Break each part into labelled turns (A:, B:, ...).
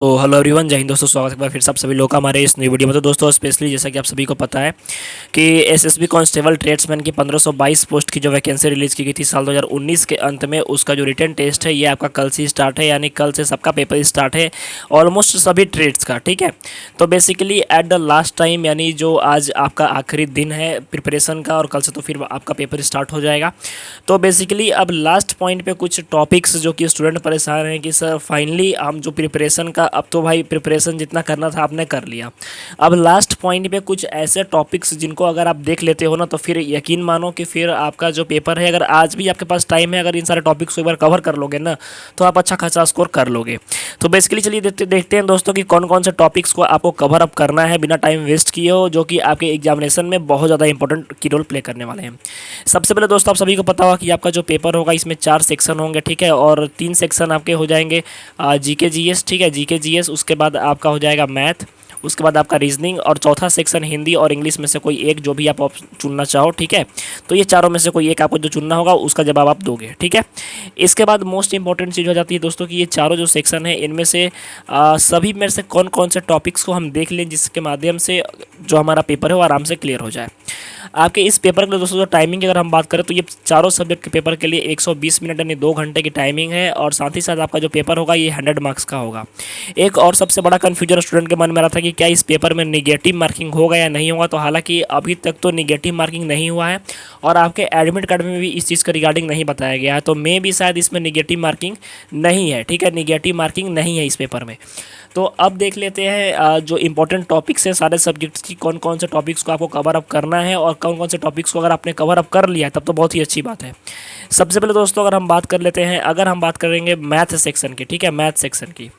A: तो hello everyone, जय हिंद दोस्तों। स्वागत है एक बार फिर से आप सभी लोगों का हमारे इस नई वीडियो में। तो दोस्तों स्पेशली जैसा कि आप सभी को पता है कि एसएसबी कांस्टेबल ट्रेड्समैन की 1522 पोस्ट की जो वैकेंसी रिलीज़ की गई थी साल 2019 के अंत में, उसका जो रिटन टेस्ट है ये आपका कल से स्टार्ट है, यानी कल से सबका पेपर स्टार्ट है ऑलमोस्ट सभी ट्रेड्स का। ठीक है, तो basically at the last time, यानी जो आज आपका आखिरी दिन है प्रिपरेशन का, और कल से तो फिर आपका पेपर स्टार्ट हो जाएगा। तो बेसिकली अब लास्ट पॉइंट पे कुछ टॉपिक्स जो कि स्टूडेंट परेशान हैं कि सर फाइनली हम जो प्रिपरेशन का, अब तो भाई प्रिपरेशन जितना करना था आपने कर लिया, अब लास्ट पॉइंट पे कुछ ऐसे टॉपिक्स जिनको अगर आप देख लेते हो ना तो फिर यकीन मानो कि फिर आपका जो पेपर है, अगर आज भी आपके पास टाइम है, अगर इन सारे टॉपिक्स को एक बार कवर कर लोगे ना तो आप अच्छा खासा स्कोर कर लोगे। तो बेसिकली चलिए देखते हैं दोस्तों कि कौन कौन से टॉपिक्स को आपको कवर अप करना है बिना टाइम वेस्ट किए हो, जो कि आपके एग्जामिनेशन में बहुत ज़्यादा इंपॉर्टेंट की रोल प्ले करने वाले हैं। सबसे पहले दोस्तों आप सभी को पता होगा कि आपका जो पेपर होगा इसमें 4 सेक्शन होंगे। ठीक है, और 3 सेक्शन आपके हो जाएंगे जीके जीएस। ठीक है, जीके जीएस, उसके बाद आपका हो जाएगा मैथ, उसके बाद आपका रीजनिंग, और चौथा सेक्शन हिंदी और इंग्लिश में से कोई एक, जो भी आप चुनना चाहो। ठीक है, तो ये चारों में से कोई एक आपको जो चुनना होगा उसका जवाब आप दोगे। ठीक है, इसके बाद मोस्ट इंपॉर्टेंट चीज़ हो जाती है दोस्तों कि ये चारों जो सेक्शन है इनमें से सभी में से कौन कौन से टॉपिक्स को हम देख लें जिसके माध्यम से जो हमारा पेपर है वो आराम से क्लियर हो जाए। आपके इस पेपर के लिए दोस्तों जो टाइमिंग की अगर हम बात करें तो ये चारों सब्जेक्ट के पेपर के लिए 120 मिनट यानी 2 घंटे की टाइमिंग है, और साथ ही साथ आपका जो पेपर होगा ये 100 मार्क्स का होगा। एक और सबसे बड़ा कन्फ्यूजन स्टूडेंट के मन में रहा था कि क्या इस पेपर में निगेटिव मार्किंग होगा या नहीं होगा, तो हालांकि अभी तक तो निगेटिव मार्किंग नहीं हुआ है, और आपके एडमिट कार्ड में भी इस चीज़ का रिगार्डिंग नहीं बताया गया है, तो मे भी शायद इसमें निगेटिव मार्किंग नहीं है। ठीक है, निगेटिव मार्किंग नहीं है इस पेपर में। तो अब देख लेते हैं जो इंपॉर्टेंट टॉपिक्स हैं सारे सब्जेक्ट्स की, कौन कौन से टॉपिक्स को आपको कवर अप करना है, और कौन कौन से टॉपिक्स को अगर आपने कवर अप कर लिया है तब तो बहुत ही अच्छी बात है। सबसे पहले दोस्तों अगर हम बात कर लेते हैं, अगर हम बात करेंगे मैथ सेक्शन की, ठीक है, मैथ सेक्शन की,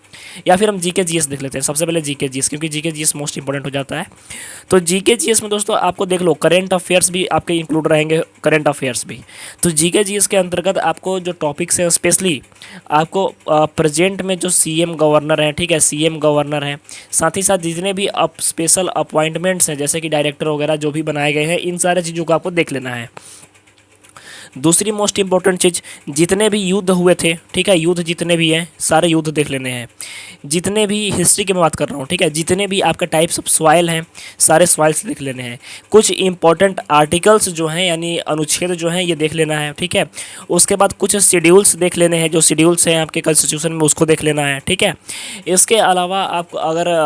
A: या फिर हम जीके जीएस देख लेते हैं। सबसे पहले जीके जीएस, क्योंकि जीके जीएस मोस्ट इंपॉर्टेंट हो जाता है। तो जीके जीएस में दोस्तों आपको देख लो करंट अफेयर्स भी आपके इंक्लूड रहेंगे, करंट अफेयर्स भी। तो जीके जीएस के अंतर्गत आपको जो टॉपिक्स हैं स्पेशली आपको प्रेजेंट में जो सीएम गवर्नर हैं, ठीक है, सीएम गवर्नर हैं, साथ ही साथ जितने भी अप स्पेशल अपॉइंटमेंट्स हैं जैसे कि डायरेक्टर वगैरह जो भी बनाए गए हैं, इन सारे चीज़ों को आपको देख लेना है। दूसरी मोस्ट इंपॉर्टेंट चीज़, जितने भी युद्ध हुए थे, ठीक है, युद्ध जितने भी हैं सारे युद्ध देख लेने हैं। जितने भी हिस्ट्री की मैं बात कर रहा हूँ, ठीक है, जितने भी आपके टाइप्स ऑफ सॉइल हैं सारे सॉइल्स देख लेने हैं। कुछ इंपॉर्टेंट आर्टिकल्स जो हैं यानी अनुच्छेद जो हैं ये देख लेना है। ठीक है, उसके बाद कुछ शेड्यूल्स देख लेने हैं, जो शेड्यूल्स हैं आपके कॉन्स्टिट्यूशन में उसको देख लेना है। ठीक है, इसके अलावा आप अगर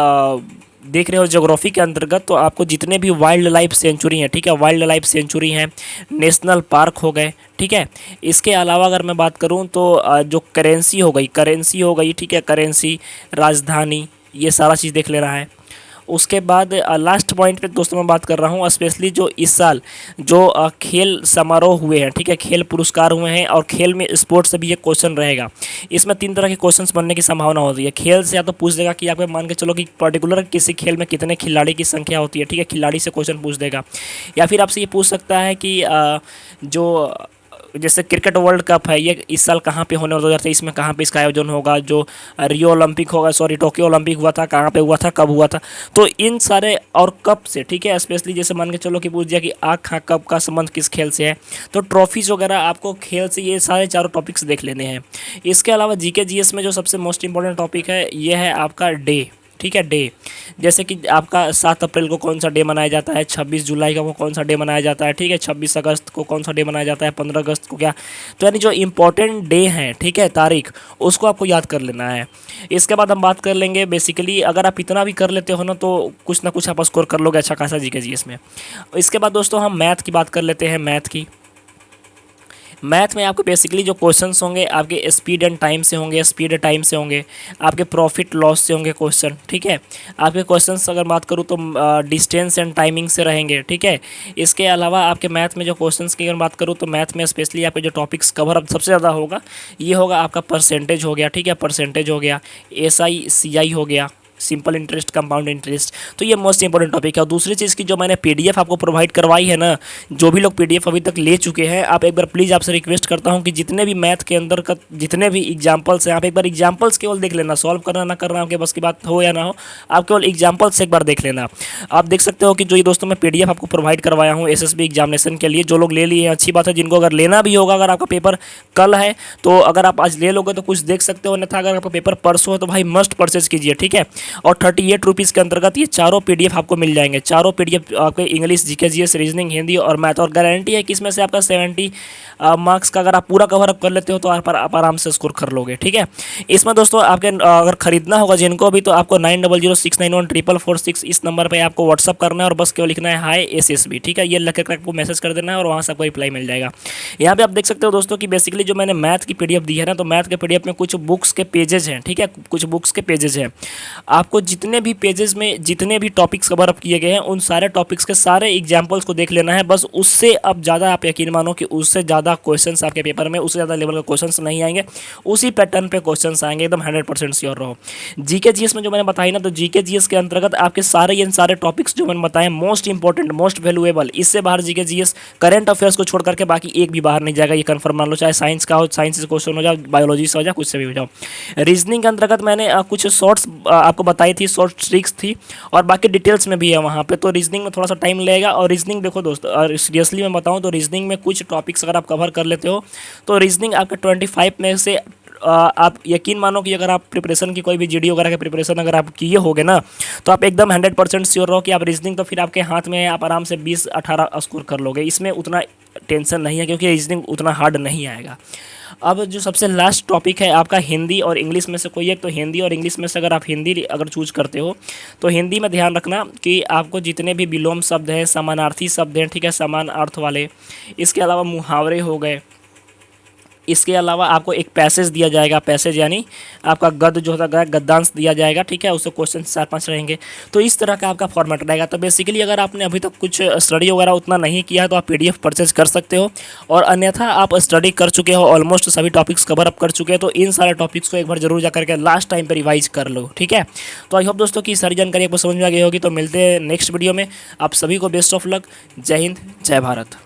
A: देख रहे हो ज्योग्राफी के अंतर्गत, तो आपको जितने भी वाइल्ड लाइफ सेंचुरी हैं, ठीक है, वाइल्ड लाइफ सेंचुरी हैं, नेशनल पार्क हो गए, ठीक है, इसके अलावा अगर मैं बात करूं तो जो करेंसी हो गई, करेंसी हो गई, ठीक है, करेंसी, राजधानी, ये सारा चीज़ देख लेना है। उसके बाद लास्ट पॉइंट पे दोस्तों मैं बात कर रहा हूँ स्पेशली जो इस साल जो खेल समारोह हुए हैं, ठीक है, खेल पुरस्कार हुए हैं, और खेल में स्पोर्ट्स से भी ये क्वेश्चन रहेगा। इसमें 3 तरह के क्वेश्चंस बनने की संभावना होती है। खेल से या तो पूछ देगा कि आपके मान के चलो कि पर्टिकुलर किसी खेल में कितने खिलाड़ी की संख्या होती है, ठीक है, खिलाड़ी से क्वेश्चन पूछ देगा, या फिर आपसे ये पूछ सकता है कि जो जैसे क्रिकेट वर्ल्ड कप है ये इस साल कहाँ पे होने वाला, 2023 में कहाँ पे इसका आयोजन होगा, जो रियो ओलंपिक होगा, सॉरी टोक्यो ओलंपिक हुआ था, कहाँ पे हुआ था, कब हुआ था, तो इन सारे और कब से, ठीक है, स्पेशली जैसे मान के चलो कि पूछ दिया कि हाँ कब का संबंध किस खेल से है, तो ट्रॉफीज वगैरह आपको खेल से ये सारे चारों टॉपिक्स देख लेने हैं। इसके अलावा जीके जीएस में जो सबसे मोस्ट इंपॉर्टेंट टॉपिक है ये है आपका डे, ठीक है, डे, जैसे कि आपका 7 अप्रैल को कौन सा डे मनाया जाता है, 26 जुलाई को कौन सा डे मनाया जाता है, ठीक है, 26 अगस्त को कौन सा डे मनाया जाता है, 15 अगस्त को क्या, तो यानी जो इंपॉर्टेंट डे हैं, ठीक है, तारीख, उसको आपको याद कर लेना है। इसके बाद हम बात कर लेंगे बेसिकली अगर आप इतना भी कर लेते हो ना तो कुछ ना कुछ आप स्कोर कर लोगे अच्छा खासा जीके जीएस में। इसके बाद दोस्तों हम मैथ की बात कर लेते हैं। मैथ की, मैथ में आपको बेसिकली जो क्वेश्चंस होंगे आपके स्पीड एंड टाइम से होंगे, स्पीड टाइम से होंगे, आपके प्रॉफिट लॉस से होंगे क्वेश्चन, ठीक है, आपके क्वेश्चंस अगर बात करूँ तो डिस्टेंस एंड टाइमिंग से रहेंगे, ठीक है। इसके अलावा आपके मैथ में जो क्वेश्चंस की अगर बात करूँ तो मैथ में स्पेशली आपके जो टॉपिक्स कवर अप सबसे ज़्यादा होगा ये होगा आपका परसेंटेज हो गया, ठीक है, परसेंटेज हो गया, SI CI हो गया, सिंपल इंटरेस्ट, कंपाउंड इंटरेस्ट। तो ये मोस्ट इंपॉर्टेंट टॉपिक है। और दूसरी चीज़ की जो मैंने पीडीएफ आपको प्रोवाइड करवाई है ना, जो भी लोग पीडीएफ अभी तक ले चुके हैं, आप एक बार प्लीज़ आपसे रिक्वेस्ट करता हूँ कि जितने भी मैथ के अंदर का जितने भी एग्जाम्पल्स हैं, आप एक बार एग्जाम्पल्स केवल देख लेना। सॉल्व करना ना करना आपके बस की बात हो या ना हो, आप केवल एग्जाम्पल्स एक बार देख लेना। आप देख सकते हो कि जो ये दोस्तों मैं पीडीएफ आपको प्रोवाइड करवाया हूँ एसएसबी एग्जामिनेशन के लिए, जो लोग ले लिए हैं अच्छी बात है। जिनको अगर लेना भी होगा, अगर आपका पेपर कल है तो अगर आप आज ले लोगे तो कुछ देख सकते हो, अन्यथा अगर आपका पेपर परसों है तो भाई मस्ट परचेज कीजिए, ठीक है। और 38 रुपीज़ के अंतर्गत ये चारों पीडीएफ आपको मिल जाएंगे। चारों पीडीएफ आपके English, GK, GS, reasoning, Hindi और मैथ। और गारंटी है कि इसमें से आपका 70 मार्क्स का अगर आप पूरा कवर अप कर लेते हो तो आप आराम से स्कोर कर लोगे, ठीक है। इसमें दोस्तों आपके अगर खरीदना होगा जिनको भी, तो आपको 9006914446 इस नंबर पे आपको व्हाट्सअप करना है और बस केवल लिखना है हाय एसएसबी, ठीक है। ये लिख कर आपको मैसेज कर देना है और वहाँ से आपको रिप्लाई मिल जाएगा। यहाँ पे आप देख सकते हो दोस्तों कि बेसिकली जो मैंने मैथ की पीडीएफ दी है ना, तो मैथ के पीडीएफ में कुछ बुक्स के पेजेस हैं, ठीक है, कुछ बुक्स के पेजेस हैं। आपको जितने भी पेजेस में जितने भी टॉपिक्स कवर अप किए गए हैं, उन सारे टॉपिक्स के सारे एग्जाम्पल्स को देख लेना है बस। उससे अब ज़्यादा आप यकीन मानो कि उससे ज़्यादा क्वेश्चंस आपके पेपर में, उससे ज़्यादा लेवल के क्वेश्चंस नहीं आएंगे, उसी पैटर्न पे क्वेश्चंस आएंगे, एकदम 100% श्योर रहो। जीके जीएस में जो मैंने बताई ना, तो जीके जीएस के अंतर्गत आपके सारे इन सारे टॉपिक्स जो मैंने बताए मोस्ट इंपॉर्टेंट, मोस्ट वैल्यूएबल, इससे बाहर जीके जीएस करंट अफेयर्स को छोड़ करके बाकी एक भी बाहर नहीं जाएगा, ये कंफर्म मान लो। चाहे साइंस का हो, साइंस से क्वेश्चन हो जाए, बायोलॉजी से हो जाए, कुछ से भी हो जाओ। रीजनिंग के अंतर्गत मैंने कुछ शॉर्ट्स आपको बताई थी, शॉर्ट ट्रिक्स थी, और बाकी डिटेल्स में भी है वहाँ पे। तो रीजनिंग में थोड़ा सा टाइम लगेगा। और रीजनिंग देखो दोस्तों, और सीरियसली मैं बताऊँ तो रीजनिंग में कुछ टॉपिक्स अगर आप कवर कर लेते हो तो रीजनिंग आपके 25 में से आप यकीन मानो कि अगर आप प्रिपरेशन की कोई भी जीडी वगैरह की प्रिपरेशन अगर आप किए होगे ना, तो आप एकदम 100% श्योर रहो कि आप रीजनिंग तो फिर आपके हाथ में है, आप आराम से 20-18 स्कोर कर लोगे। इसमें उतना टेंशन नहीं है क्योंकि रीजनिंग उतना हार्ड नहीं आएगा। अब जो सबसे लास्ट टॉपिक है आपका हिंदी और इंग्लिश में से कोई एक। तो हिंदी और इंग्लिश में से अगर आप हिंदी अगर चूज करते हो तो हिंदी में ध्यान रखना कि आपको जितने भी विलोम शब्द हैं, समानार्थी शब्द हैं, ठीक है, समान अर्थ वाले, इसके अलावा मुहावरे हो गए, इसके अलावा आपको एक पैसेज दिया जाएगा, पैसेज यानी आपका गद्य जो होता है गद्यांश दिया जाएगा, ठीक है, उससे क्वेश्चन 4-5 रहेंगे। तो इस तरह का आपका फॉर्मेट रहेगा। तो बेसिकली अगर आपने अभी तक कुछ स्टडी वगैरह उतना नहीं किया है तो आप पीडीएफ परचेज कर सकते हो, और अन्यथा आप स्टडी कर चुके हो, ऑलमोस्ट सभी टॉपिक्स कवर अप कर चुके हैं, तो इन सारे टॉपिक्स को एक बार जरूर जाकर के लास्ट टाइम पर रिवाइज कर लो, ठीक है। तो आई होप दोस्तों की सारी जानकारी आपको समझ में आ गई होगी। तो मिलते हैं नेक्स्ट वीडियो में। आप सभी को बेस्ट ऑफ लक। जय हिंद, जय भारत।